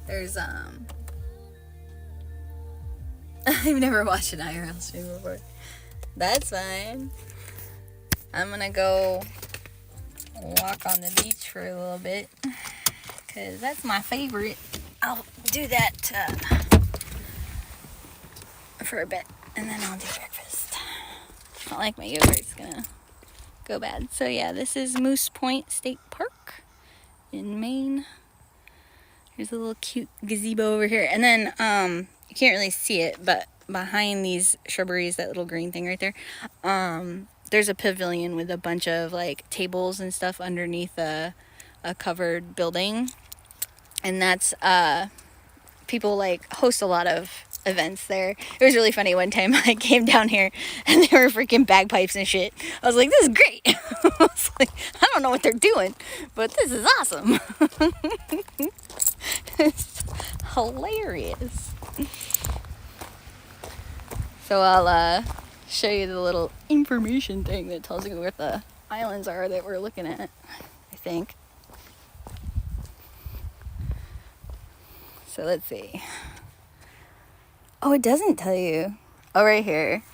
There's, I've never watched an IRL stream before. That's fine. I'm gonna go walk on the beach for a little bit, because that's my favorite. I'll do that for a bit, and then I'll do breakfast. Not like my yogurt's gonna go bad. So yeah, this is Moose Point State Park in Maine. There's a little cute gazebo over here. And then, you can't really see it, but behind these shrubberies, that little green thing right there, there's a pavilion with a bunch of, like, tables and stuff underneath a covered building. And that's, people, like, host a lot of events there. It was really funny one time I came down here and there were freaking bagpipes and shit. I was like, this is great. I was like, I don't know what they're doing, but this is awesome. It's hilarious. So I'll show you the little information thing that tells you where the islands are that we're looking at, I think. So let's see. Oh, it doesn't tell you. Oh, right here.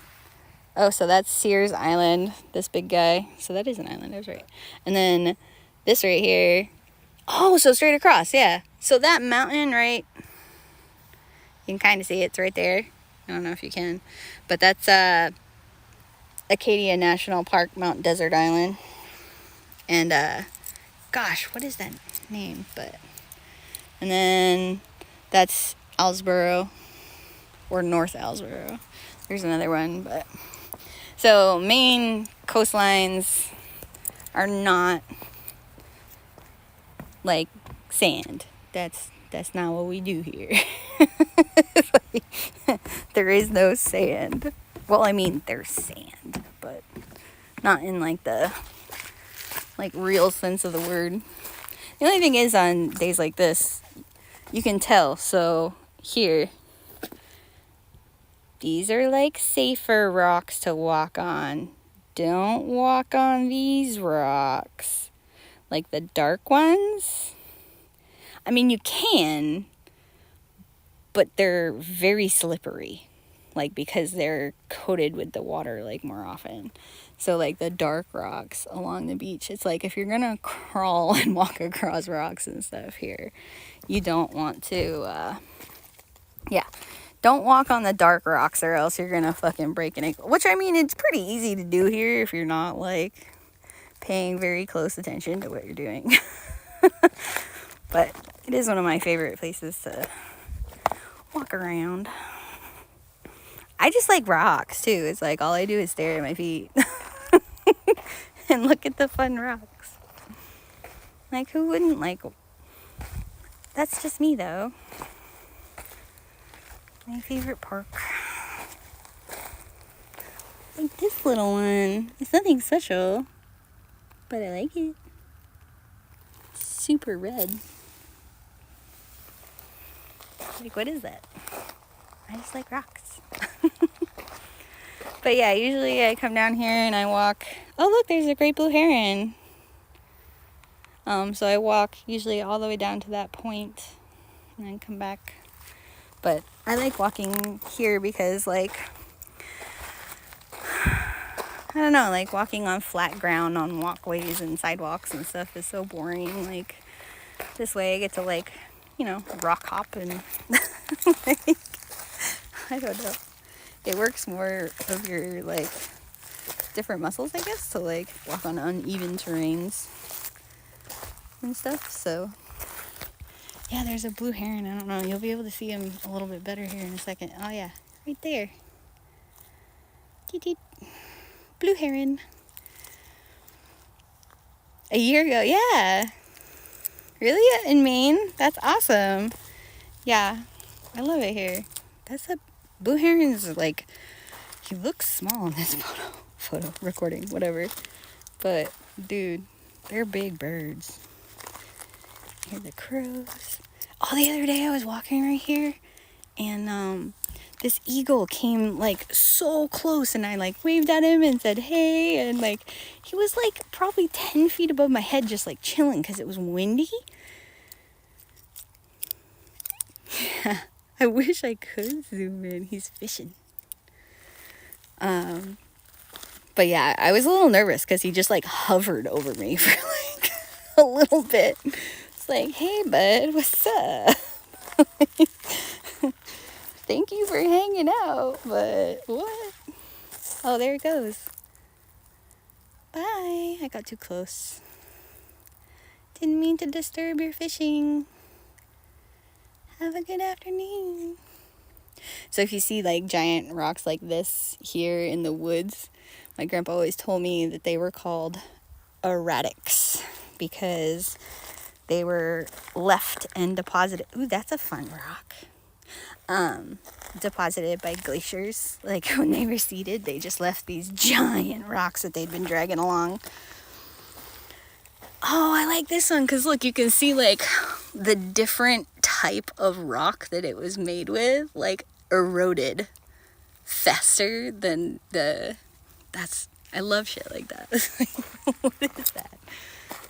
Oh, so that's Sears Island, this big guy. So that is an island, I was right. And then this right here. Oh, so straight across, yeah. So that mountain, right? You can kind of see it's right there. I don't know if you can. But that's Acadia National Park, Mount Desert Island. And, gosh, what is that name? And then that's Owlsboro. Or North Owlsboro. There's another one, but... So, Maine coastlines are not, like, sand. That's not what we do here. There is no sand. Well, I mean, there's sand, but not in, like, the, like, real sense of the word. The only thing is, on days like this, you can tell. So, here... These are like safer rocks to walk on. Don't walk on these rocks. Like the dark ones. I mean, you can, but they're very slippery. Like, because they're coated with the water, like, more often. So, like, the dark rocks along the beach, it's like if you're gonna crawl and walk across rocks and stuff here, you don't want to, Don't walk on the dark rocks or else you're gonna fucking break an ankle. Which, I mean, it's pretty easy to do here if you're not, like, paying very close attention to what you're doing. But it is one of my favorite places to walk around. I just like rocks, too. It's like all I do is stare at my feet. And look at the fun rocks. Like, who wouldn't like... That's just me, though. My favorite park. Like this little one. It's nothing special, but I like it. It's super red. Like, what is that? I just like rocks. But yeah, usually I come down here and I walk. Oh, look, there's a great blue heron. So I walk usually all the way down to that point and then come back. But I like walking here because, like, I don't know, like, walking on flat ground on walkways and sidewalks and stuff is so boring. Like, this way I get to, like, you know, rock hop and, like, I don't know. It works more of your, like, different muscles, I guess, to, like, walk on uneven terrains and stuff, so... Yeah, there's a blue heron. I don't know. You'll be able to see him a little bit better here in a second. Oh, yeah. Right there. Blue heron. A year ago. Yeah. Really? In Maine? That's awesome. Yeah. I love it here. That's a... Blue heron's, like... He looks small in this photo recording, whatever. But, dude, they're big birds. Hear the crows. Oh, the other day I was walking right here, and this eagle came, like, so close, and I, like, waved at him and said, hey, and, like, he was, like, probably 10 feet above my head, just, like, chilling, because it was windy. I wish I could zoom in. He's fishing. But yeah, I was a little nervous because he just like hovered over me for like a little bit. It's like, hey bud, what's up? Thank you for hanging out, but what? Oh, there it goes. Bye. I got too close. Didn't mean to disturb your fishing. Have a good afternoon. So if you see like giant rocks like this here in the woods, my grandpa always told me that they were called erratics because they were left and deposited. Ooh, that's a fun rock. Deposited by glaciers. Like when they receded, they just left these giant rocks that they'd been dragging along. Oh, I like this one because look, you can see like the different type of rock that it was made with, like eroded faster than I love shit like that. What is that?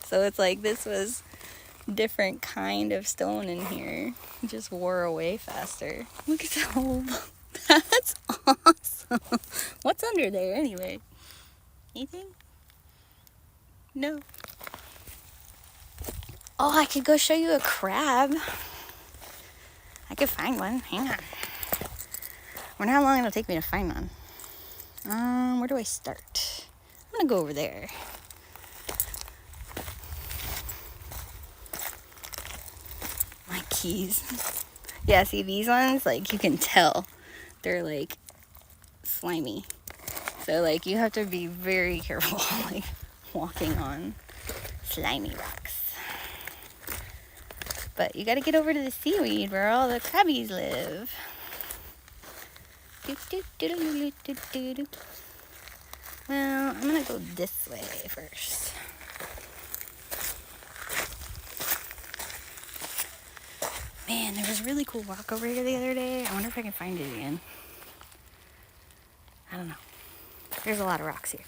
So it's like this was different kind of stone in here. It just wore away faster. Look at that whole, that's awesome. What's under there anyway? Anything? No. Oh, I could go show you a crab. I could find one. Hang on. I wonder how long it'll take me to find one. Where do I start? I'm gonna go over there. My keys. Yeah, see these ones? Like you can tell they're like slimy. So like you have to be very careful like walking on slimy rocks. But you gotta get over to the seaweed where all the crabbies live. Well, I'm gonna go this way first. Man, there was a really cool rock over here the other day. I wonder if I can find it again. I don't know. There's a lot of rocks here.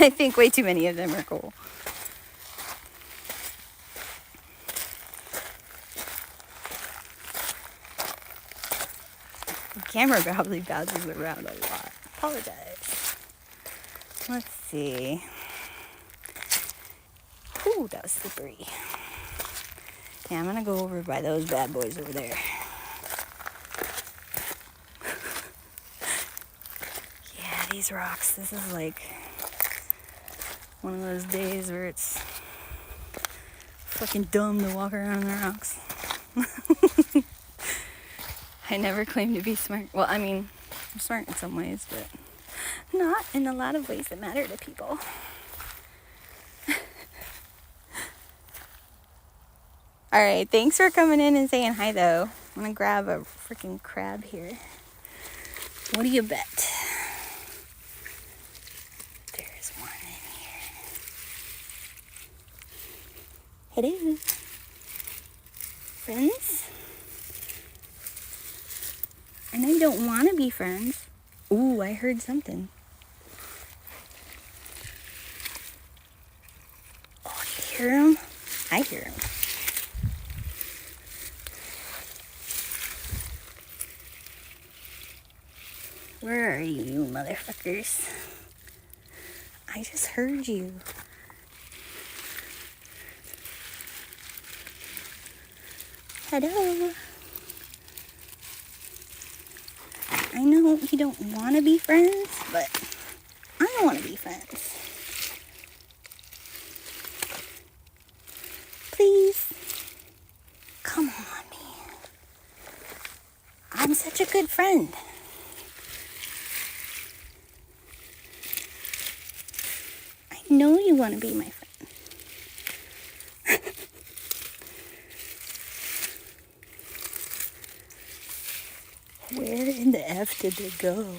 I think way too many of them are cool. The camera probably bounces around a lot. Apologize. Let's see. Ooh, that was slippery. Yeah, I'm gonna go over by those bad boys over there. Yeah, these rocks. This is like one of those days where it's fucking dumb to walk around on the rocks. I never claimed to be smart. Well, I mean, I'm smart in some ways, but not in a lot of ways that matter to people. Alright, thanks for coming in and saying hi, though. I'm gonna grab a freaking crab here. What do you bet? There's one in here. Hello. Friends? And I don't want to be friends. Ooh, I heard something. Oh, do you hear him? I hear him. Where are you, you motherfuckers? I just heard you. Hello. I know you don't want to be friends, but I want to be friends. Please. Come on, man. I'm such a good friend. I know you want to be my friend. Where in the F did they go?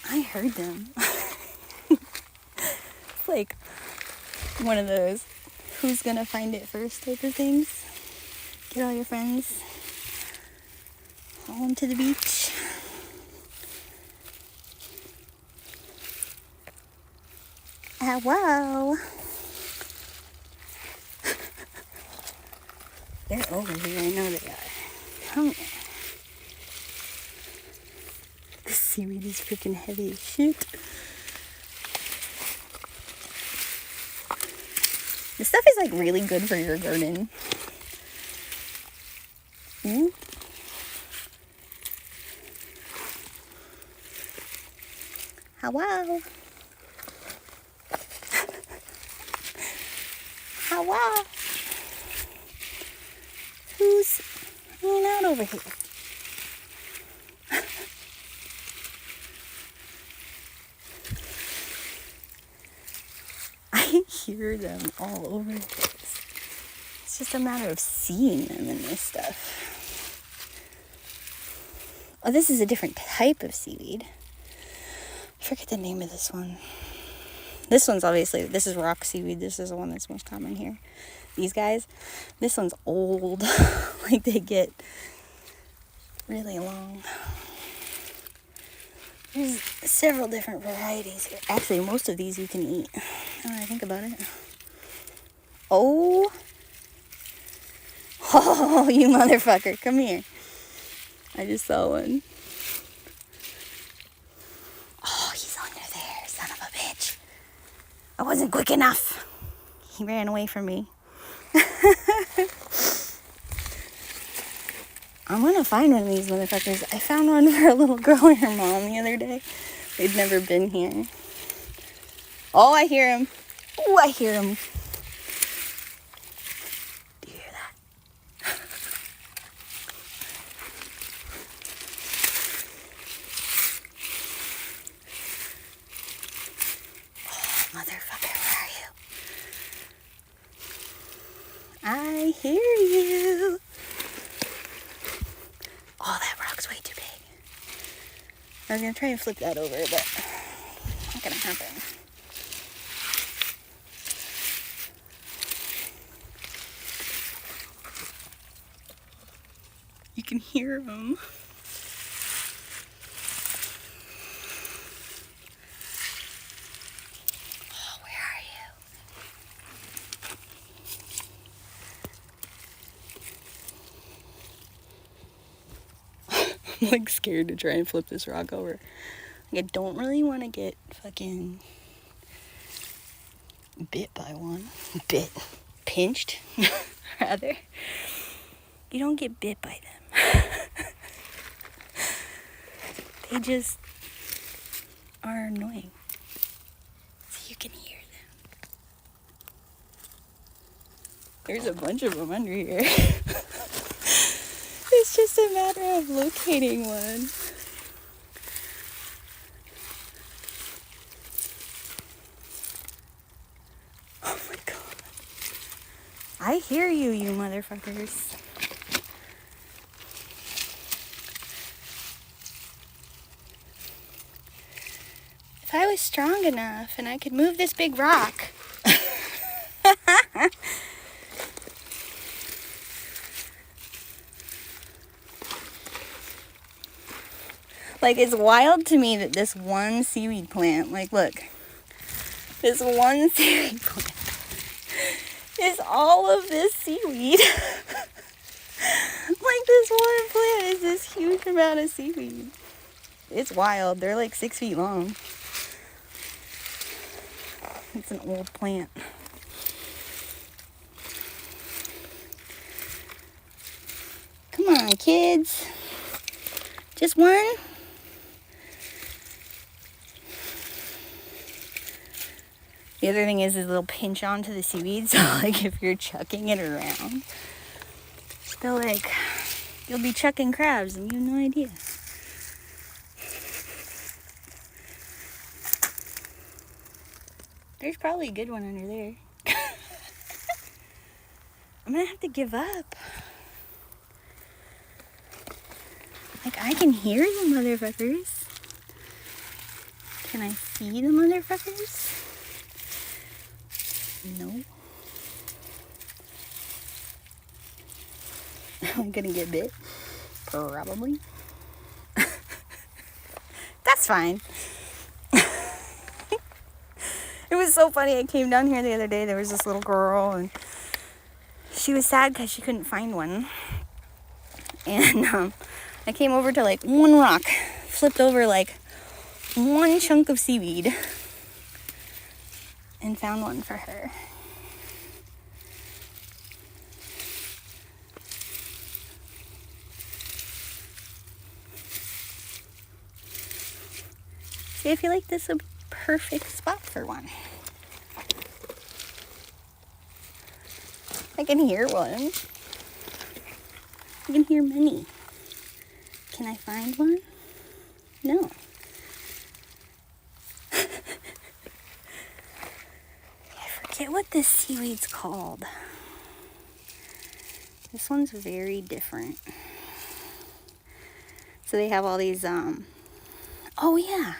I heard them. It's like one of those who's gonna find it first type of things. Get all your friends home to the beach. Hello. They're over here. I know they are. Come here. This seaweed is freaking heavy as shit. This stuff is like really good for your garden. Ooh. Hello. Hello. Who's hanging out over here? I hear them all over the place. It's just a matter of seeing them in this stuff. Oh, this is a different type of seaweed. I forget the name of this one. This one's obviously, this is rock seaweed. This is the one that's most common here. These guys, this one's old. Like they get really long. There's several different varieties here. Actually, most of these you can eat. Now that I think about it. Oh. Oh, you motherfucker. Come here. I just saw one. Oh, he's under there, son of a bitch. I wasn't quick enough. He ran away from me. I'm gonna find one of these motherfuckers. I found one for a little girl and her mom the other day. They'd never been here. Oh, I hear him. Oh, I hear him. Do you hear that? Oh, motherfucker, where are you? I hear you. Oh, that rock's way too big. I was going to try and flip that over, but not going to happen. You can hear them. Oh, where are you? I'm like scared to try and flip this rock over. Like, I don't really want to get fucking bit by one. Pinched, rather. You don't get bit by them. They just are annoying. So you can hear them. There's a bunch of them under here. It's just a matter of locating one. Oh my god. I hear you, you motherfuckers. If I was strong enough and I could move this big rock. Like, it's wild to me that this one seaweed plant, like, look. This one seaweed plant is all of this seaweed. Like, this one plant is this huge amount of seaweed. It's wild. They're like 6 feet long. It's an old plant. Come on, kids. Just one? The other thing is they'll pinch onto the seaweed, so like if you're chucking it around, you'll be chucking crabs and you have no idea. There's probably a good one under there. I'm gonna have to give up. Like, I can hear the motherfuckers. Can I see the motherfuckers? No. Am I gonna get bit? Probably. That's fine. It was so funny. I came down here the other day. There was this little girl, and she was sad because she couldn't find one. And I came over to like one rock, flipped over like one chunk of seaweed, and found one for her. See, I feel like this is a perfect spot for one. I can hear one. I can hear many. Can I find one? No. I forget what this seaweed's called. This one's very different. So they have all these, oh yeah.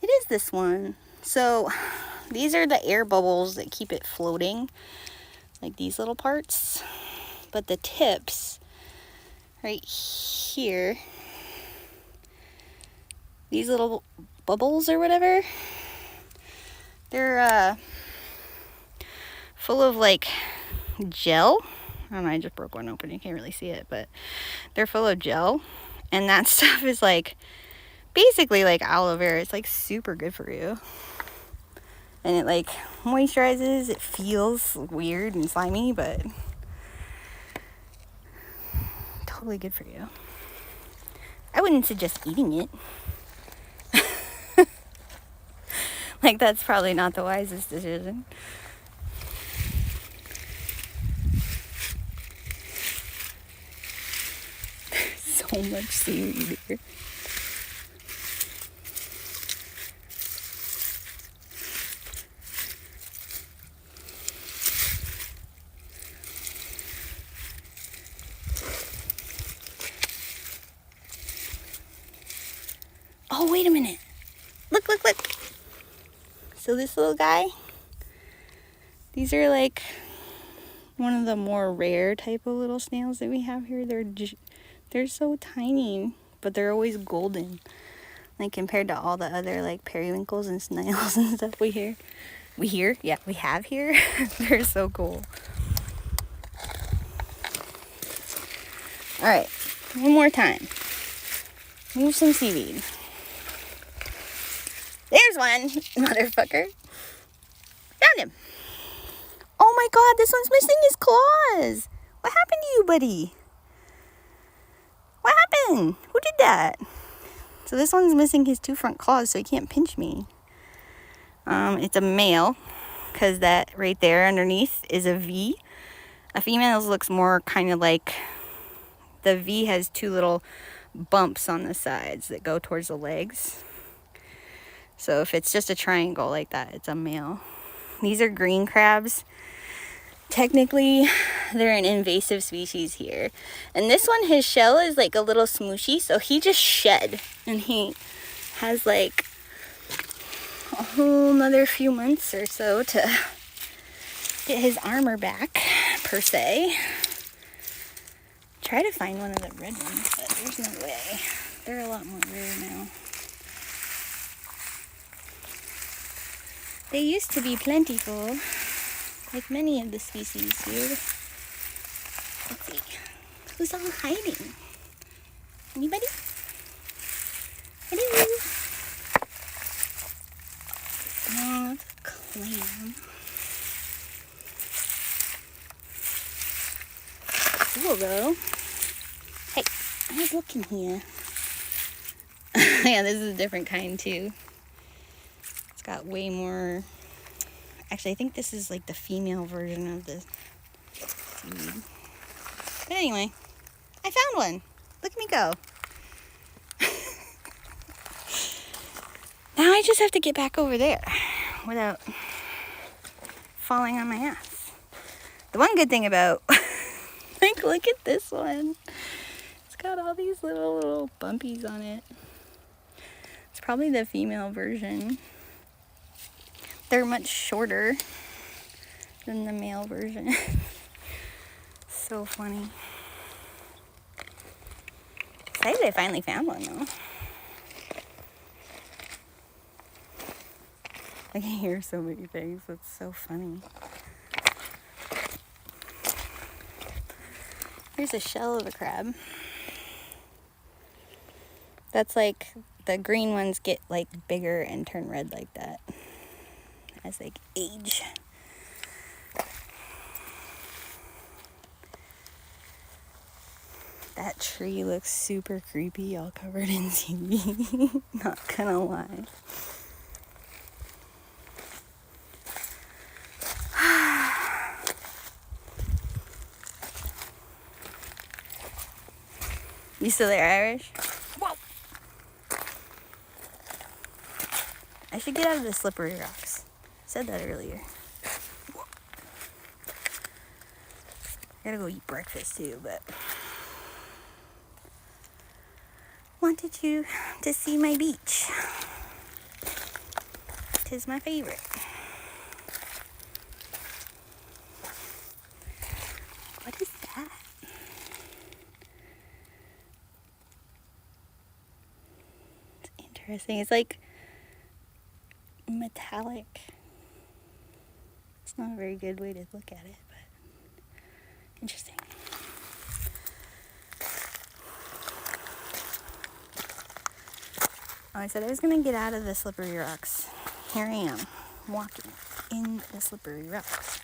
It is this one. So these are the air bubbles that keep it floating. Like these little parts. But the tips, right here, these little bubbles or whatever, they're full of like gel. I don't know, I just broke one open, you can't really see it, but they're full of gel, and that stuff is like basically like aloe vera. It's like super good for you, and it like moisturizes. It feels weird and slimy, but totally good for you. I wouldn't suggest eating it. Like, that's probably not the wisest decision. There's so much seaweed here. Oh, wait a minute. Look, look, look. So this little guy, these are like one of the more rare type of little snails that we have here. They're so tiny, but they're always golden. Like compared to all the other like periwinkles and snails and stuff we have here. They're so cool. All right, one more time. Move some seaweed. There's one, motherfucker. Found him. Oh my god, this one's missing his claws. What happened to you, buddy? What happened? Who did that? So this one's missing his two front claws, so he can't pinch me. It's a male, because that right there underneath is a V. A female's looks more kind of like, the V has two little bumps on the sides that go towards the legs. So if it's just a triangle like that, it's a male. These are green crabs. Technically, they're an invasive species here. And this one, his shell is like a little smooshy, so he just shed. And he has like a whole nother few months or so to get his armor back, per se. Try to find one of the red ones, but there's no way. They're a lot more rare now. They used to be plentiful, like many of the species here. Let's see. Who's all hiding? Anybody? Hello? Oh, it's a clam. Cool though. Hey, I was looking here. Yeah, this is a different kind too. It's got way more. Actually, I think this is like the female version of the seaweed. But anyway, I found one. Look at me go. Now I just have to get back over there without falling on my ass. The one good thing about, like, look at this one. It's got all these little bumpies on it. It's probably the female version. They're much shorter than the male version. So funny. Excited I finally found one though. I can hear so many things. That's so funny. Here's a shell of a crab. That's like, the green ones get like bigger and turn red like that as they age. That tree looks super creepy, all covered in seaweed. Not gonna lie. You still there, Irish? Whoa! I should get out of the slippery rocks. I said that earlier. Whoa. I gotta go eat breakfast too, but wanted you to see my beach. 'Tis my favorite. What is that? It's interesting. It's like metallic. It's not a very good way to look at it, but interesting. Oh, I said I was gonna get out of the slippery rocks. Here I am, walking in the slippery rocks.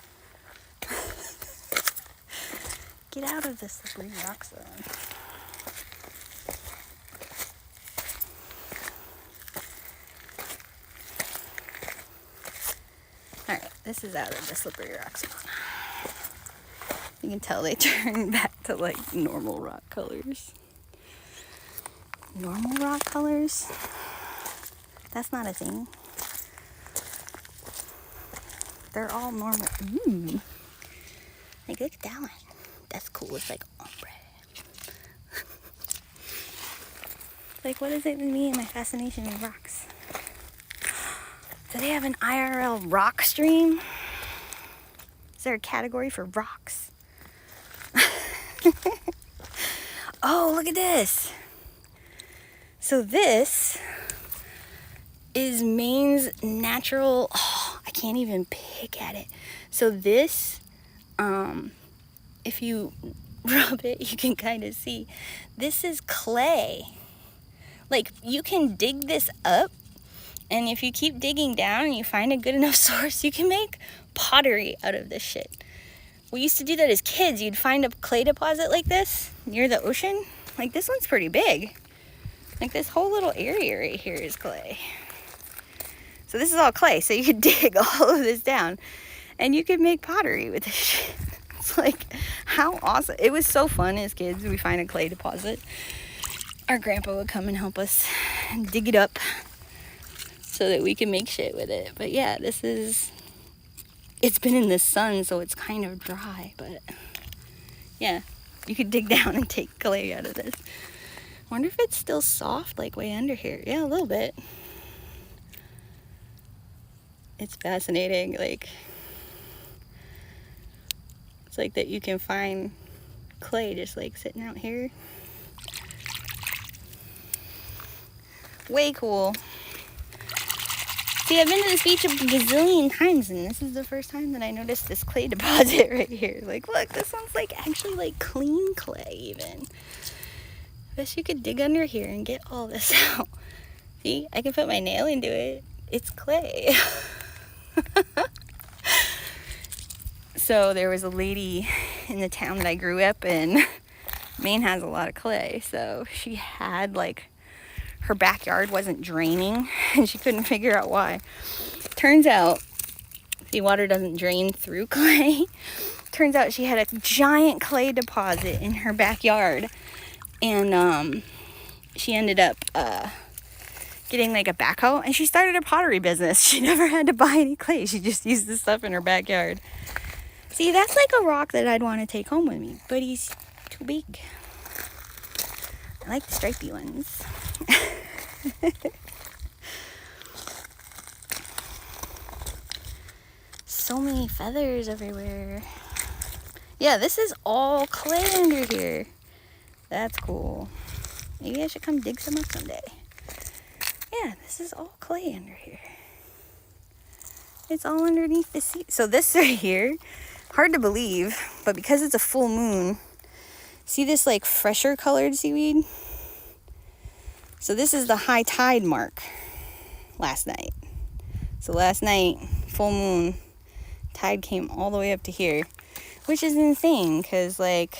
Get out of the slippery rock zone. Alright, this is out of the slippery rock zone. You can tell they turned back to like normal rock colors. Normal rock colors? That's not a thing. They're all normal. Ooh. Like, look at that one. That's cool. It's like ombre. Like, what is it with me and my fascination with rocks? Do they have an IRL rock stream? Is there a category for rocks? Oh, look at this. So this is Maine's natural, oh, I can't even pick at it. So this, if you rub it, you can kind of see. This is clay. Like, you can dig this up, and if you keep digging down and you find a good enough source, you can make pottery out of this shit. We used to do that as kids. You'd find a clay deposit like this near the ocean. Like, this one's pretty big. Like, this whole little area right here is clay. So this is all clay. So you could dig all of this down and you could make pottery with this shit. It's like, how awesome. It was so fun as kids. We find a clay deposit. Our grandpa would come and help us dig it up so that we can make shit with it. But yeah, this is, it's been in the sun, so it's kind of dry. But yeah, you could dig down and take clay out of this. Wonder if it's still soft, like way under here. Yeah, a little bit. It's fascinating. Like, it's like that you can find clay just like sitting out here. Way cool. See, I've been to this beach a gazillion times, and this is the first time that I noticed this clay deposit right here. Like, look, this one's like actually like clean clay even. I guess you could dig under here and get all this out. See, I can put my nail into it. It's clay. So there was a lady in the town that I grew up in. Maine has a lot of clay, so she had like, her backyard wasn't draining and she couldn't figure out why. Turns out the water doesn't drain through clay. Turns out she had a giant clay deposit in her backyard, and she ended up getting like a backhoe, and she started a pottery business. She never had to buy any clay. She just used the stuff in her backyard. See, that's like a rock that I'd want to take home with me, but he's too big. I like the stripey ones. So many feathers everywhere. Yeah, this is all clay under here. That's cool. Maybe I should come dig some up someday. Yeah, this is all clay under here. It's all underneath the sea. So this right here, hard to believe, but because it's a full moon, See this like fresher colored seaweed? So this is the high tide mark last night. So last night, full moon, tide came all the way up to here, which is insane because like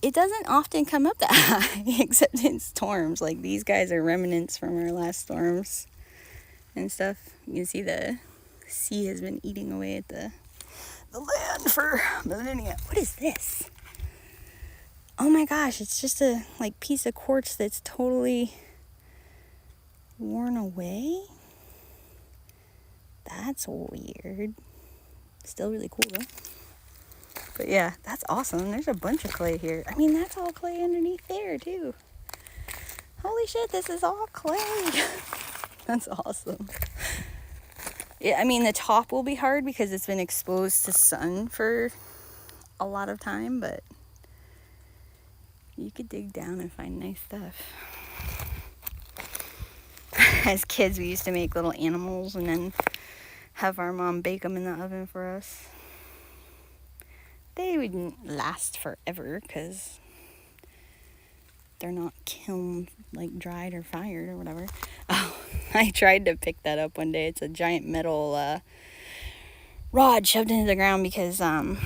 it doesn't often come up that high except in storms. Like these guys are remnants from our last storms and stuff. You can see the sea has been eating away at the land for millennia. What is this? Oh my gosh, it's just a like piece of quartz that's totally worn away. That's weird. Still really cool though. But yeah, that's awesome. There's a bunch of clay here. I mean, that's all clay underneath there too. Holy shit, this is all clay. That's awesome. Yeah, I mean, the top will be hard because it's been exposed to sun for a lot of time, but you could dig down and find nice stuff. As kids, we used to make little animals and then have our mom bake them in the oven for us. They wouldn't last forever because they're not kiln, like dried or fired or whatever. Oh, I tried to pick that up one day. It's a giant metal rod shoved into the ground because a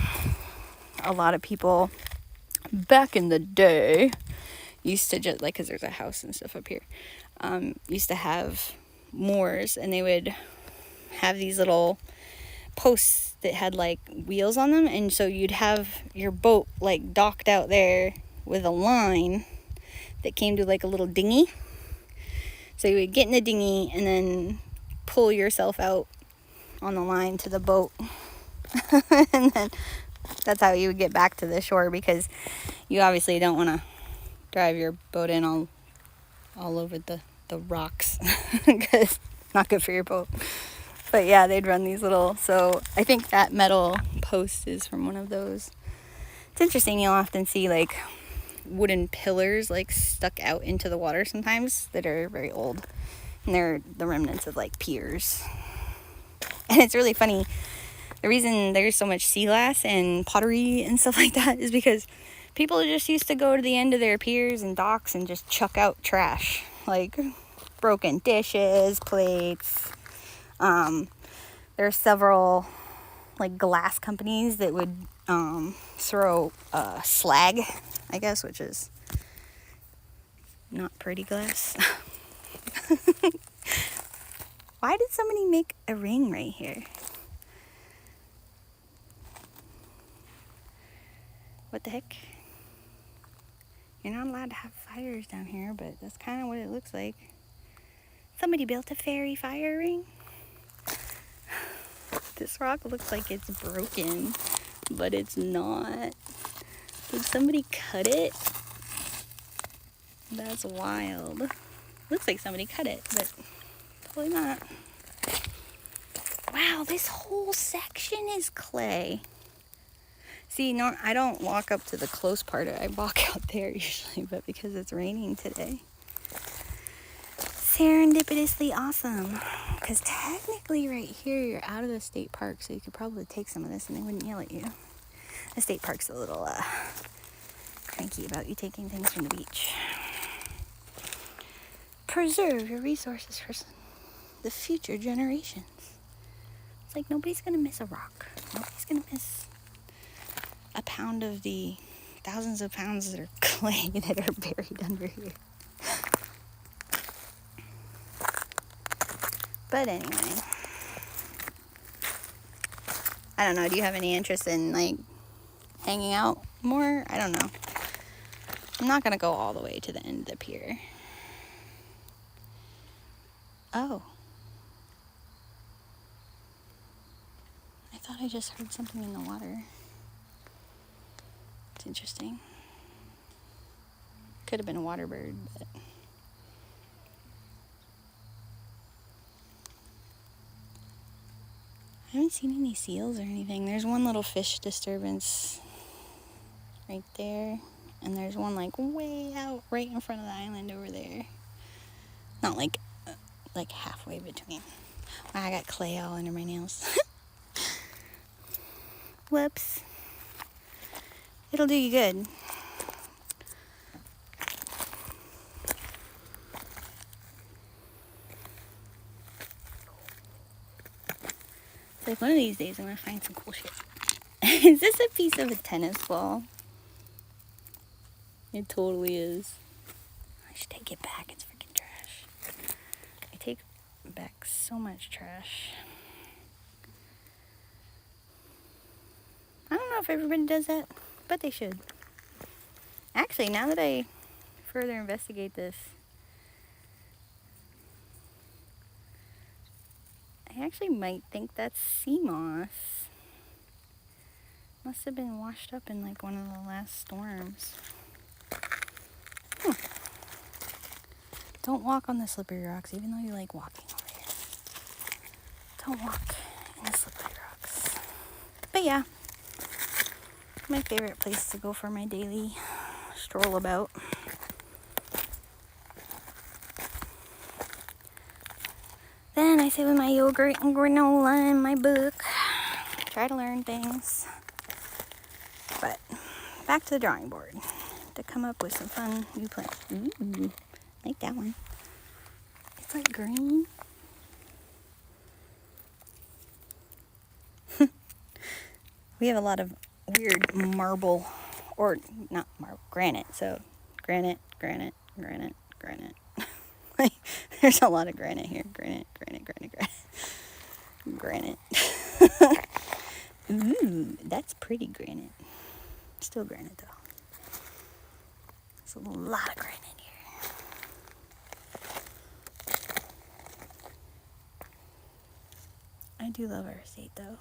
lot of people back in the day used to just, like, because there's a house and stuff up here, used to have moors, and they would have these little posts that had like wheels on them, and so you'd have your boat like docked out there with a line that came to like a little dinghy. So you would get in the dinghy and then pull yourself out on the line to the boat. And then that's how you would get back to the shore, because you obviously don't want to drive your boat in all over the rocks because it's not good for your boat. But yeah, they'd run these little, so I think that metal post is from one of those. It's interesting, you'll often see like wooden pillars like stuck out into the water sometimes that are very old, and they're the remnants of like piers. And it's really funny, the reason there's so much sea glass and pottery and stuff like that is because people just used to go to the end of their piers and docks and just chuck out trash, like broken dishes, plates. There are several like glass companies that would throw slag, I guess, which is not pretty glass. Why did somebody make a ring right here? What the heck? You're not allowed to have fires down here, but that's kind of what it looks like. Somebody built a fairy fire ring. This rock looks like it's broken, but it's not. Did somebody cut it? That's wild. Looks like somebody cut it, but probably not. Wow, this whole section is clay. See, no, I don't walk up to the close part. I walk out there usually, but because it's raining today. Serendipitously awesome. Because technically right here, you're out of the state park, so you could probably take some of this and they wouldn't yell at you. The state park's a little cranky about you taking things from the beach. Preserve your resources for the future generations. It's like nobody's going to miss a rock. Nobody's going to miss a pound of the thousands of pounds that are clay that are buried under here. But anyway, I don't know. Do you have any interest in like hanging out more? I don't know. I'm not going to go all the way to the end of the pier. Oh. I thought I just heard something in the water. It's interesting. Could have been a water bird, but I haven't seen any seals or anything. There's one little fish disturbance right there, and there's one like way out right in front of the island over there. Not like halfway between. Wow, I got clay all under my nails. Whoops. It'll do you good. It's like one of these days I'm gonna find some cool shit. Is this a piece of a tennis ball? It totally is. I should take it back. It's freaking trash. I take back so much trash. I don't know if everybody does that, but they should. Actually, now that I further investigate this, I actually might think that's sea moss. Must have been washed up in like one of the last storms. Don't walk on the slippery rocks, even though you like walking over here. Don't walk in the slippery rocks. But yeah, my favorite place to go for my daily stroll about. Then I sit with my yogurt and granola in my book. Try to learn things. But back to the drawing board to come up with some fun new plants. Ooh, like that one. It's like green. We have a lot of weird marble, or not marble, granite. So granite. Like, there's a lot of granite here. Granite. Ooh, that's pretty granite. Still granite though. There's a lot of granite here. I do love our estate though.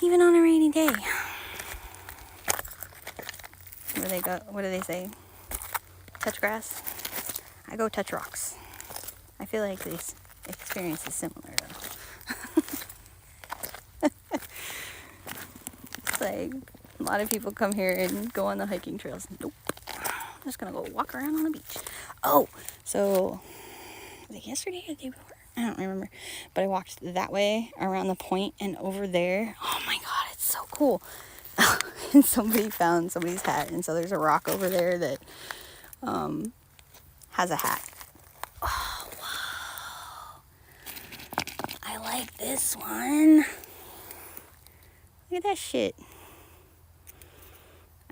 Even on a rainy day. What do they say? Touch grass? I go touch rocks. I feel like this experience is similar though. It's like a lot of people come here and go on the hiking trails. Nope. I'm just gonna go walk around on the beach. Oh, so was it yesterday or the day before? I don't remember. But I walked that way around the point and over there. Oh my god, it's so cool. And somebody found somebody's hat, and so there's a rock over there that has a hat. Oh, wow. I like this one. Look at that shit.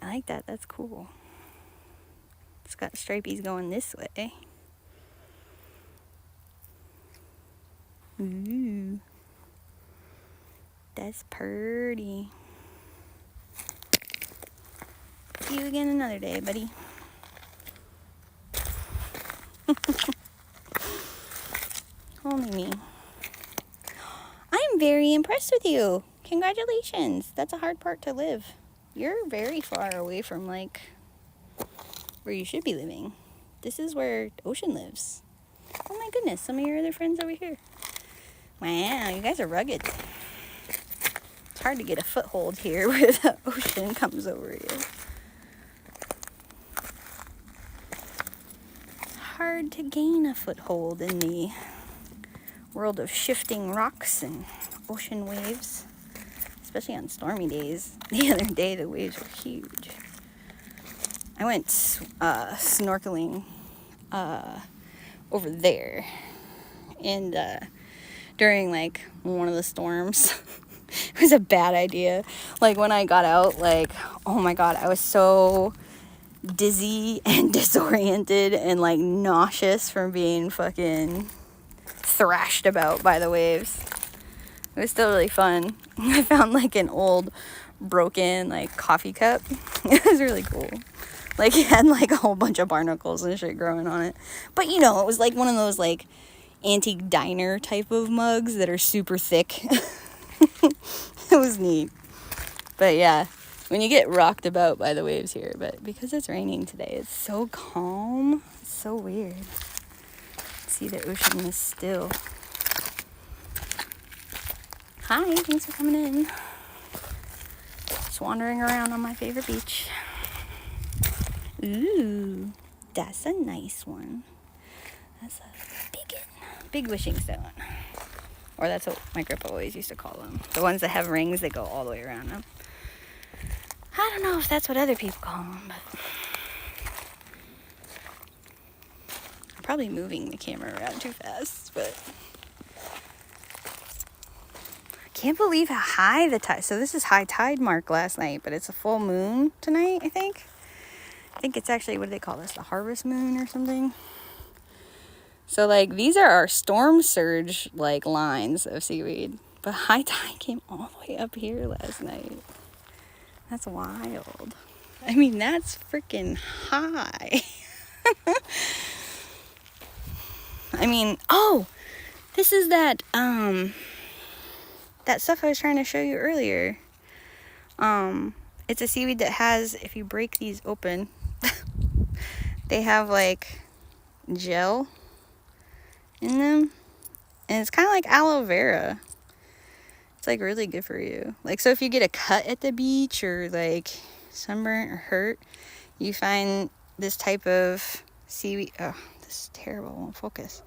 I like that. That's cool. It's got stripies going this way. Ooh. That's pretty. See you again another day, buddy. Only me. I'm very impressed with you. Congratulations. That's a hard part to live. You're very far away from like where you should be living. This is where Ocean lives. Oh my goodness, some of your other friends over here. Wow, you guys are rugged. It's hard to get a foothold here where the ocean comes over you. Hard to gain a foothold in the world of shifting rocks and ocean waves, especially on stormy days. The other day the waves were huge. I went snorkeling over there, and during like one of the storms. It was a bad idea. Like when I got out, like, oh my god, I was so dizzy and disoriented and like nauseous from being fucking thrashed about by the waves. It was still really fun. I found like an old broken like coffee cup. It was really cool. Like it had like a whole bunch of barnacles and shit growing on it. But you know, it was like one of those like antique diner type of mugs that are super thick. It was neat. But yeah, when you get rocked about by the waves here, but because it's raining today, it's so calm. It's so weird. See, the ocean is still. Hi, thanks for coming in. Just wandering around on my favorite beach. Ooh, that's a nice one. That's a big wishing stone. Or that's what my grandpa always used to call them. The ones that have rings that go all the way around them. I don't know if that's what other people call them, but I'm probably moving the camera around too fast, but I can't believe how high the tide. So this is high tide mark last night, but it's a full moon tonight, I think. I think it's actually, what do they call this? The harvest moon or something? So like these are our storm surge like lines of seaweed. But high tide came all the way up here last night. That's wild. I mean, that's freaking high. I mean, oh, this is that stuff I was trying to show you earlier. It's a seaweed that has, if you break these open, they have like gel in them. And it's kind of like aloe vera. It's like really good for you. Like, so if you get a cut at the beach or like sunburnt or hurt, you find this type of seaweed. Oh, this is terrible. Won't focus.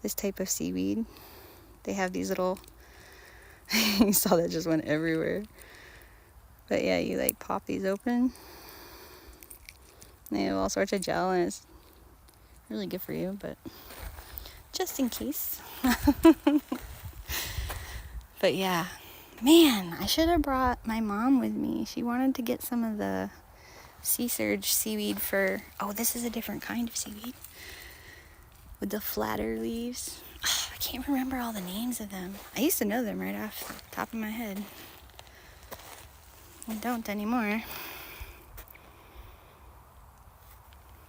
This type of seaweed. They have these little. You saw that just went everywhere. But yeah, you like pop these open. They have all sorts of gel, and it's really good for you. But just in case. But yeah, man, I should have brought my mom with me. She wanted to get some of the sea surge seaweed for, oh, this is a different kind of seaweed with the flatter leaves. Oh, I can't remember all the names of them. I used to know them right off the top of my head. I don't anymore.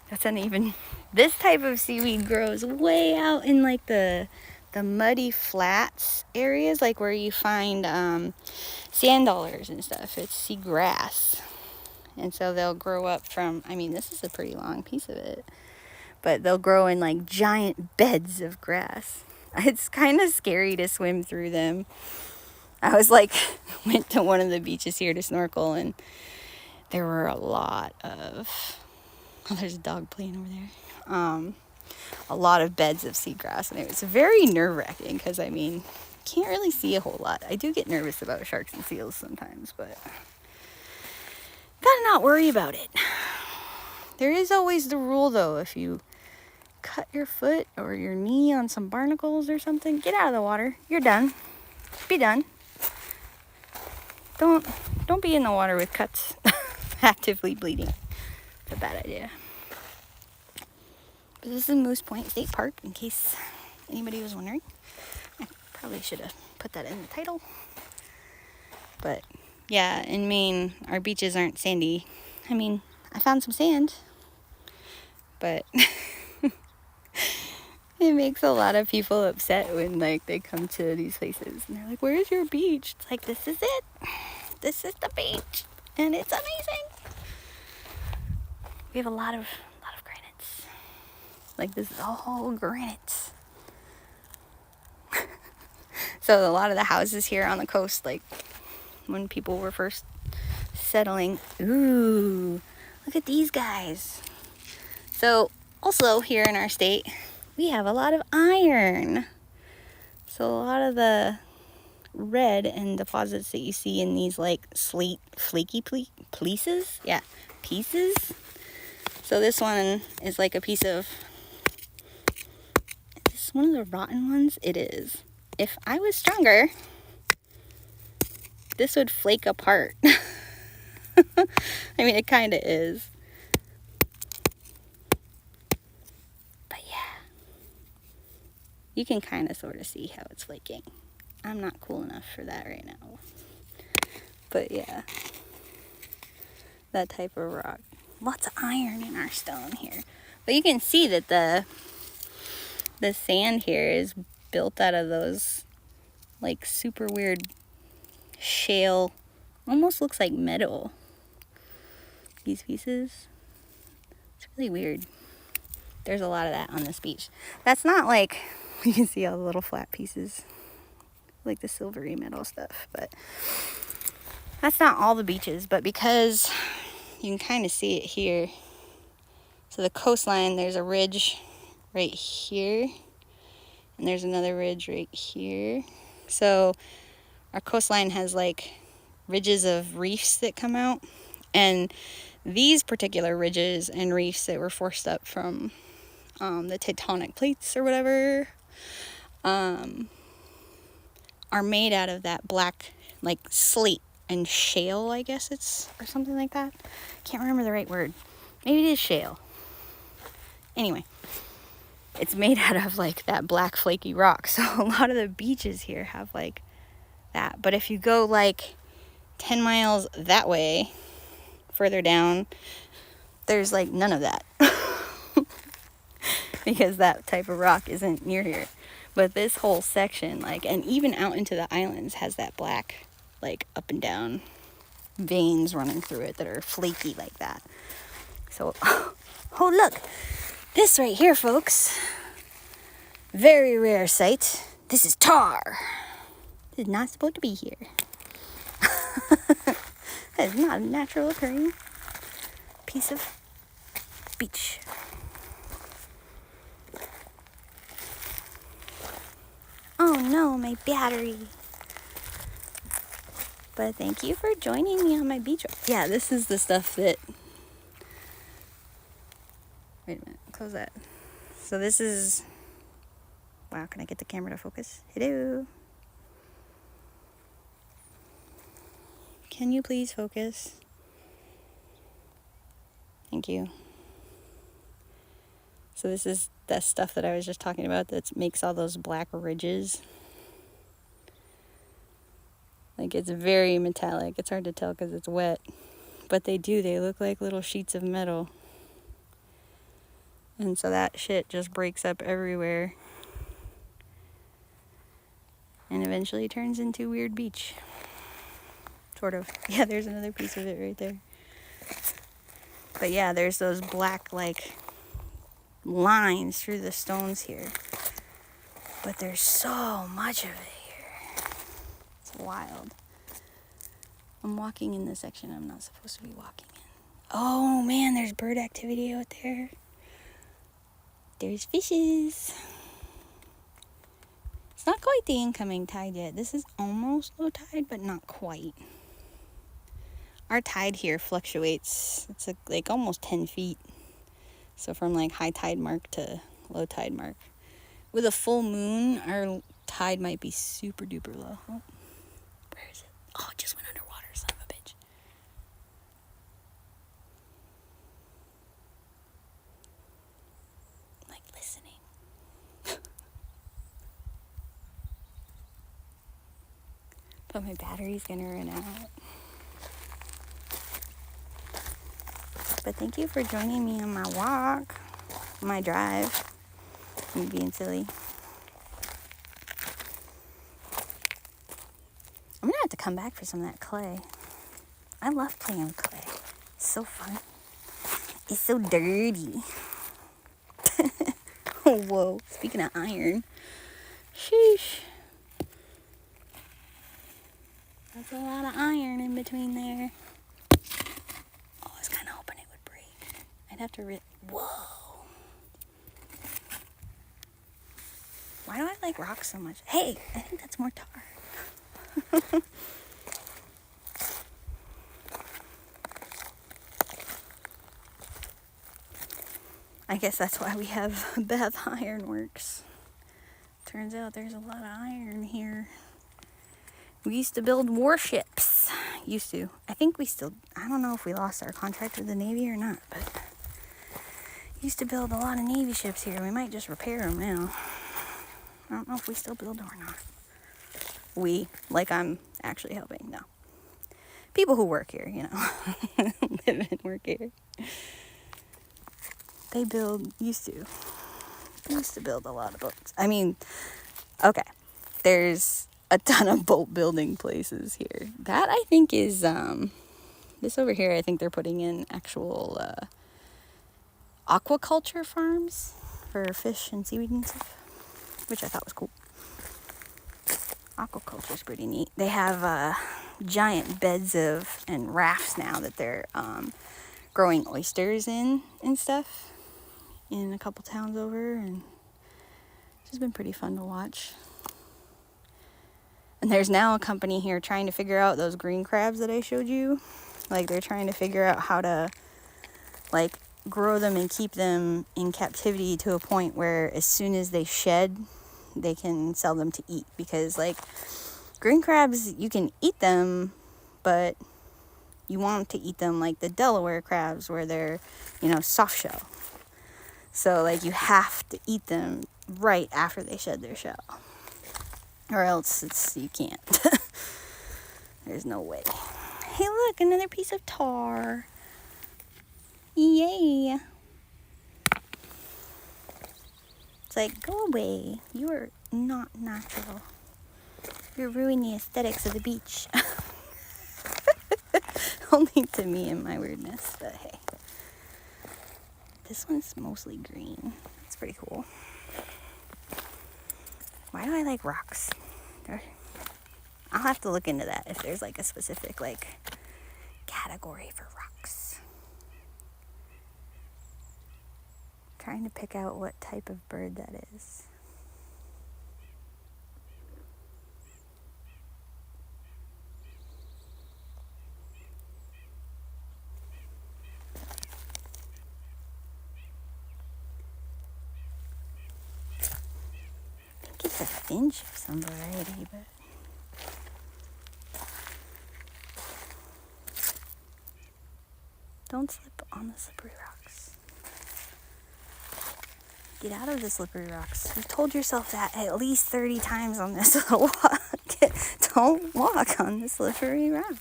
That's uneven. This type of seaweed grows way out in like the muddy flats areas, like where you find sand dollars and stuff. It's seagrass. And so they'll grow up from, I mean, this is a pretty long piece of it, but they'll grow in like giant beds of grass. It's kind of scary to swim through them. I was like, went to one of the beaches here to snorkel, and there were a lot of, oh, there's a dog playing over there. A lot of beds of seagrass, and it was very nerve-wracking because, I mean, can't really see a whole lot. I do get nervous about sharks and seals sometimes, but gotta not worry about it. There is always the rule, though, if you cut your foot or your knee on some barnacles or something, get out of the water. You're done. Be done. Don't be in the water with cuts actively bleeding. It's a bad idea. But this is Moose Point State Park, in case anybody was wondering. I probably should have put that in the title. But yeah, in Maine, our beaches aren't sandy. I mean, I found some sand, but it makes a lot of people upset when like they come to these places and they're like, "Where's your beach?" It's like, this is it. This is the beach, and it's amazing. We have a lot of granites. Like, this is all granite. So a lot of the houses here on the coast, like when people were first settling, ooh, look at these guys. So also here in our state, we have a lot of iron. So a lot of the red and deposits that you see in these like slate flaky pieces. Yeah, pieces. So this one is like a piece of, is this one of the rotten ones? It is. If I was stronger, this would flake apart. I mean, it kind of is. But yeah, you can kind of sort of see how it's flaking. I'm not cool enough for that right now. But yeah, that type of rock. Lots of iron in our stone here. But you can see that the sand here is built out of those like super weird shale, almost looks like metal. These pieces. It's really weird. There's a lot of that on this beach. That's not like, you can see all the little flat pieces, like the silvery metal stuff, but that's not all the beaches. But because you can kind of see it here, so the coastline, there's a ridge right here, and there's another ridge right here, So our coastline has like ridges of reefs that come out, and these particular ridges and reefs that were forced up from the tectonic plates or whatever are made out of that black like slate and shale, I guess it's, or something like that. Can't remember the right word. Maybe it is shale. Anyway, it's made out of like that black flaky rock. So a lot of the beaches here have like that. But if you go like 10 miles that way, further down, there's like none of that. Because that type of rock isn't near here. But this whole section, like, and even out into the islands, has that black, like, up and down veins running through it that are flaky like that. So, oh look, this right here, folks, very rare sight. This is tar. This is not supposed to be here. That is not a natural occurring piece of beach. Oh no, my battery. But thank you for joining me on my beach ride. Yeah, this is the stuff that... Wait a minute, close that. So this is... Wow, can I get the camera to focus? Hello? Can you please focus? Thank you. So this is that stuff that I was just talking about that makes all those black ridges. Like, it's very metallic. It's hard to tell because it's wet. But they look like little sheets of metal. And so that shit just breaks up everywhere. And eventually turns into weird beach. Sort of. Yeah, there's another piece of it right there. But yeah, there's those black, like, lines through the stones here. But there's so much of it here. It's wild. I'm walking in the section I'm not supposed to be walking in. Oh man, there's bird activity out there. There's fishes. It's not quite the incoming tide yet. This is almost low tide, but not quite. Our tide here fluctuates. It's like almost 10 feet. So from like high tide mark to low tide mark. With a full moon, our tide might be super duper low. Oh, where is it? Oh, it just went underwater, son of a bitch. I'm like listening. But my battery's gonna run out. But thank you for joining me on my walk, my drive. Me being silly. I'm gonna have to come back for some of that clay. I love playing with clay. It's so fun. It's so dirty. Oh, whoa. Speaking of iron. Sheesh. That's a lot of iron in between there. Oh, I was kind of hoping it would break. I'd have to whoa. Why do I like rocks so much? Hey, I think that's more tar. I guess that's why we have Beth Ironworks. Turns out there's a lot of iron here. We used to build warships. Used to. I think we still... I don't know if we lost our contract with the Navy or not, but... Used to build a lot of Navy ships here. We might just repair them now. I don't know if we still build them or not. We, like I'm actually helping, no. People who work here, you know. Live and work here. They used to build a lot of boats. I mean, okay. There's a ton of boat building places here. That I think is, this over here, I think they're putting in actual aquaculture farms for fish and seaweed and stuff. Which I thought was cool. Aquaculture is pretty neat. They have giant beds and rafts now that they're growing oysters in and stuff in a couple towns over, and it's just been pretty fun to watch. And there's now a company here trying to figure out those green crabs that I showed you. Like, they're trying to figure out how to, like, grow them and keep them in captivity to a point where as soon as they shed, they can sell them to eat. Because, like, green crabs, you can eat them, but you want to eat them like the Delaware crabs, where they're, you know, soft shell. So, like, you have to eat them right after they shed their shell. Or else you can't. There's no way. Hey, look, another piece of tar. Yay. It's like, go away. You are not natural. You're ruining the aesthetics of the beach. Only to me and my weirdness, but hey. This one's mostly green. It's pretty cool. Why do I like rocks? I'll have to look into that if there's like a specific like category for rocks. Trying to pick out what type of bird that is. I think it's a finch of some variety, but don't slip on the slippery rocks. Get out of the slippery rocks. You've told yourself that at least 30 times on this little walk. Don't walk on the slippery rock.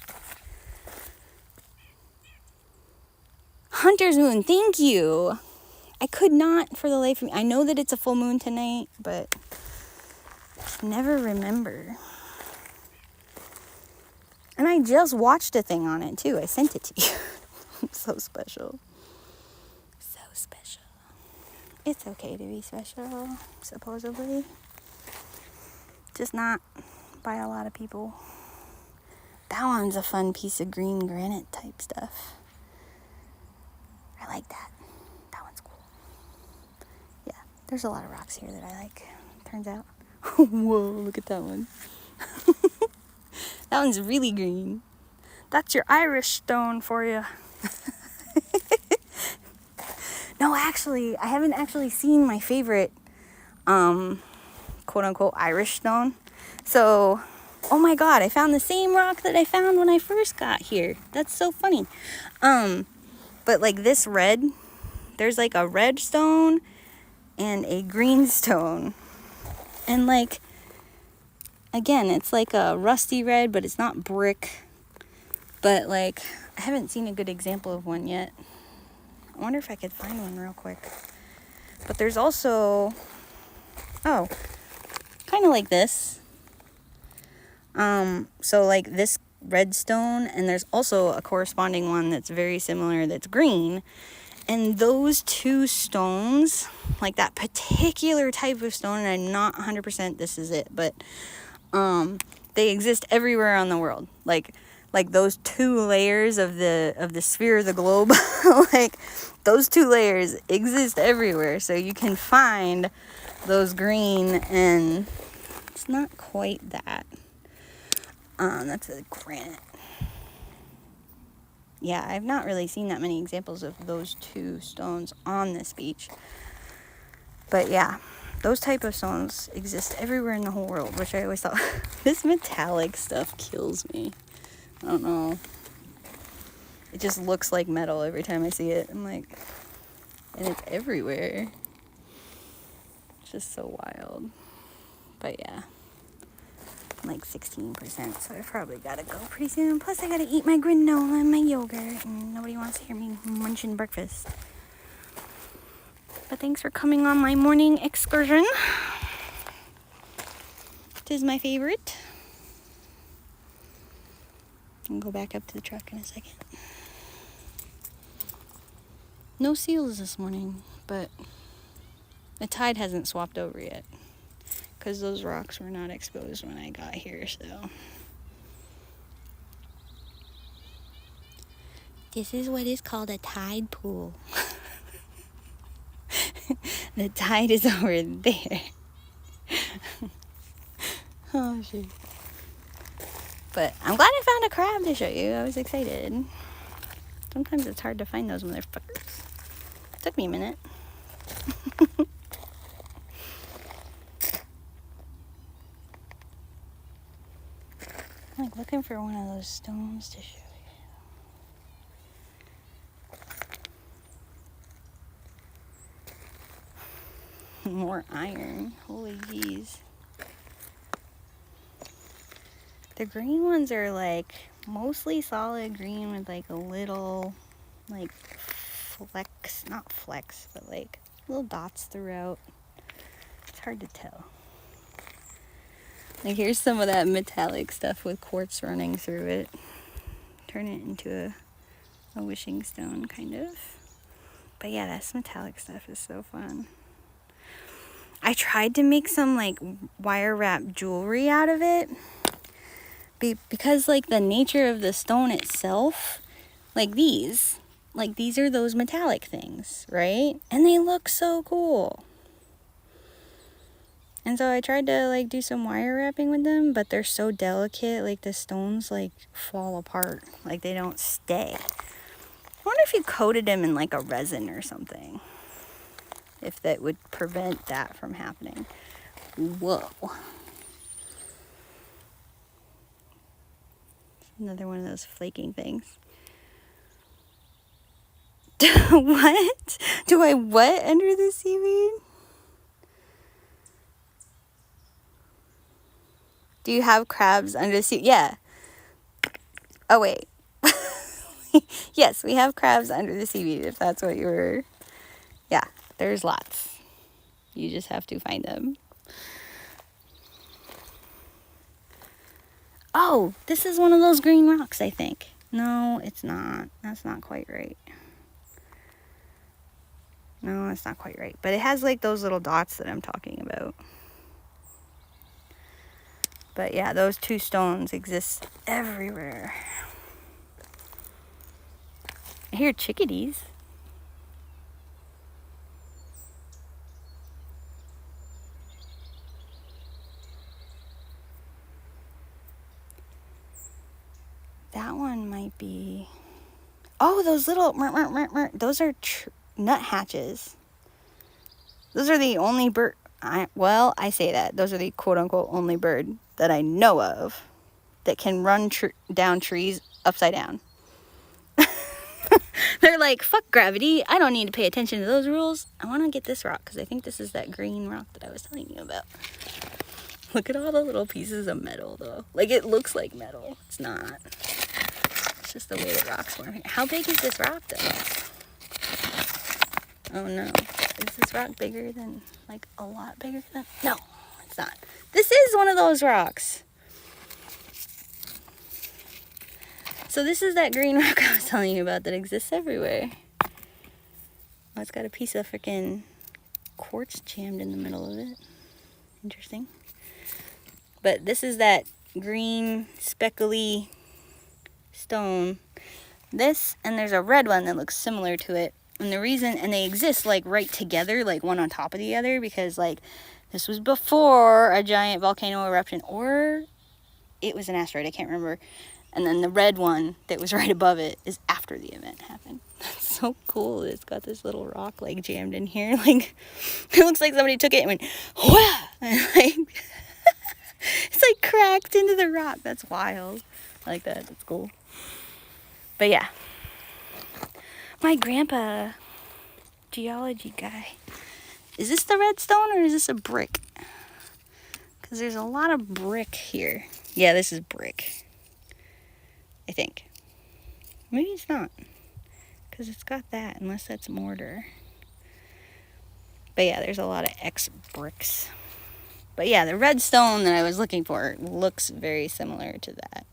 Hunter's moon, thank you. I could not for the life of me. I know that it's a full moon tonight, but I can never remember. And I just watched a thing on it too. I sent it to you. So special. So special. It's okay to be special, supposedly. Just not by a lot of people. That one's a fun piece of green granite type stuff. I like that. That one's cool. Yeah, there's a lot of rocks here that I like, turns out. Whoa, look at that one. That one's really green. That's your Irish stone for you. No, actually, I haven't actually seen my favorite, quote-unquote Irish stone. So, oh my god, I found the same rock that I found when I first got here. That's so funny. But like this red, there's like a red stone and a green stone. And like, again, it's like a rusty red, but it's not brick. But like, I haven't seen a good example of one yet. I wonder if I could find one real quick. But there's also, oh, kind of like this. So like this red stone, and there's also a corresponding one that's very similar that's green. And those two stones, like that particular type of stone, and I'm not 100% this is it, but they exist everywhere on the world. Like those two layers of the sphere of the globe, like those two layers exist everywhere. So you can find those green, and it's not quite that. That's a granite. Yeah, I've not really seen that many examples of those two stones on this beach. But yeah, those type of stones exist everywhere in the whole world, which I always thought, this metallic stuff kills me. I don't know. It just looks like metal every time I see it. I'm like, and it's everywhere. It's just so wild. But yeah, I'm like 16%, so I probably gotta go pretty soon. Plus I gotta eat my granola and my yogurt, and nobody wants to hear me munching breakfast. But thanks for coming on my morning excursion. It is my favorite. I'll go back up to the truck in a second. No seals this morning, but the tide hasn't swapped over yet, because those rocks were not exposed when I got here, so. This is what is called a tide pool. The tide is over there. Oh, shit. But I'm glad I found a crab to show you. I was excited. Sometimes it's hard to find those motherfuckers. Took me a minute. I'm like looking for one of those stones to show you. More iron. Holy jeez. The green ones are like mostly solid green with like a little like flecks, not flecks, but like little dots throughout. It's hard to tell. Like here's some of that metallic stuff with quartz running through it. Turn it into a wishing stone kind of. But yeah, this metallic stuff is so fun. I tried to make some like wire wrap jewelry out of it. Because like the nature of the stone itself, like these are those metallic things, right? And they look so cool. And so I tried to like do some wire wrapping with them, but they're so delicate, like the stones like fall apart, like they don't stay. I wonder if you coated them in like a resin or something, if that would prevent that from happening. Whoa. Another one of those flaking things. What? Do I what under the seaweed? Do you have crabs under the seaweed? Yeah. Oh, wait. Yes, we have crabs under the seaweed, if that's what you were... Yeah, there's lots. You just have to find them. Oh, this is one of those green rocks, I think. No, it's not. That's not quite right. No, it's not quite right. But it has like those little dots that I'm talking about. But yeah, those two stones exist everywhere. I hear chickadees. That one might be... Oh, those little... Those are nuthatches. Those are the only bird... I say that. Those are the quote-unquote only bird that I know of that can run down trees upside down. They're like, fuck gravity. I don't need to pay attention to those rules. I want to get this rock because I think this is that green rock that I was telling you about. Look at all the little pieces of metal, though. Like, it looks like metal. It's not. It's just the way the rock's formed. How big is this rock, though? Oh, no. Is this rock bigger than, like, a lot bigger than... No, it's not. This is one of those rocks. So this is that green rock I was telling you about that exists everywhere. Oh, it's got a piece of freaking quartz jammed in the middle of it. Interesting. But this is that green speckly stone. This, and there's a red one that looks similar to it. And the reason, and they exist like right together, like one on top of the other, because like this was before a giant volcano eruption, or it was an asteroid, I can't remember. And then the red one that was right above it is after the event happened. That's so cool. It's got this little rock like jammed in here. Like, it looks like somebody took it and went, wah! And like, it's like cracked into the rock. That's wild. I like that. That's cool. But yeah. My grandpa, geology guy. Is this the red stone or is this a brick? Because there's a lot of brick here. Yeah, this is brick. I think. Maybe it's not. Because it's got that, unless that's mortar. But yeah, there's a lot of X bricks. But yeah, the red stone that I was looking for looks very similar to that.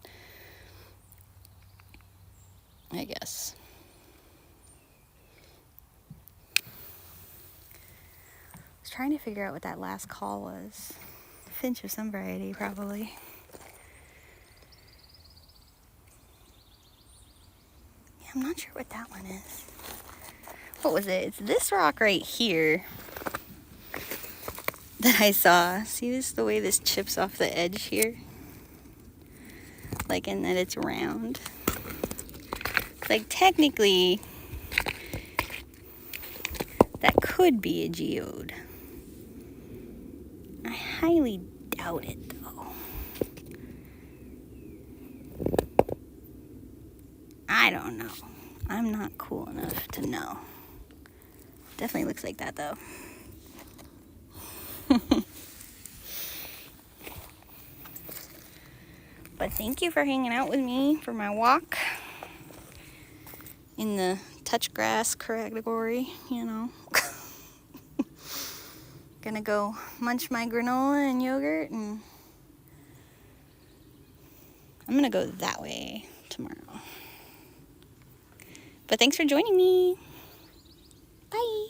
I guess. I was trying to figure out what that last call was. Finch of some variety, probably. I'm not sure what that one is. What was it? It's this rock right here that I saw. See this, the way this chips off the edge here? like in that it's round. Like technically, that could be a geode. I highly doubt it though. I don't know. I'm not cool enough to know. Definitely looks like that though. But thank you for hanging out with me for my walk in the touch grass category, you know. Gonna go munch my granola and yogurt, and I'm gonna go that way tomorrow. But thanks for joining me. Bye.